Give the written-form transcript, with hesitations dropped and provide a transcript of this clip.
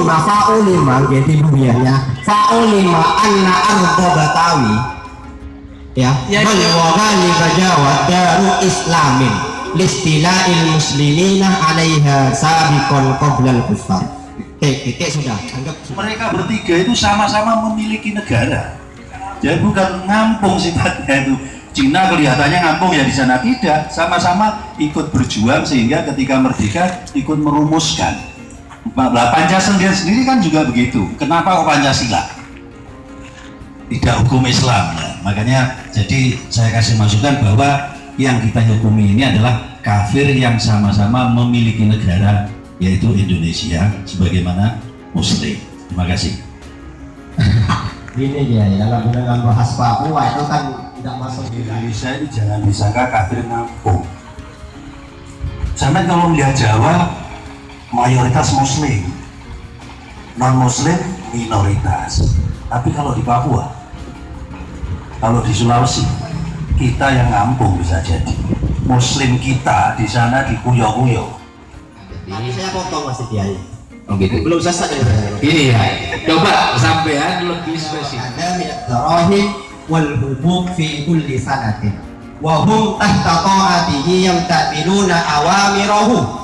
fa'ulima jadi bumianya fa'ulima anna ardo Batawi ya wa ghaliba Jawa daru islamin listila'il muslimina 'alaiha sabiqan qabla al-kuffar. Oke, sudah anggap mereka bertiga itu sama-sama memiliki negara. Jadi bukan ngampung sifatnya itu. Cina kelihatannya ngampung ya di sana, tidak, sama-sama ikut berjuang sehingga ketika merdeka ikut merumuskan. Pancasila sendiri kan juga begitu. Kenapa kok Pancasila? Tidak hukum Islam ya. Makanya jadi saya kasih masukan bahwa yang kita hukumi ini adalah kafir yang sama-sama memiliki negara, yaitu Indonesia sebagaimana Muslim. Terima kasih. Ini dia ya, kalau dengan bahas Papua itu kan tidak masuk di Indonesia ini jangan disangka kafir ngampung. Sampai kalau melihat Jawa mayoritas Muslim, non Muslim minoritas. Tapi kalau di Papua, kalau di Sulawesi, kita yang ngampung bisa jadi. Muslim kita di sana dikuyok-kuyok. Jadi saya potong Mas Tiai. Oh gitu. Belum selesai. Ini ya. Coba sampean lebih spesifik. Ada min darahim wal hubub fi kulli sanatin. Wa hum tahta ta'atihi yamtathiluna awamirahu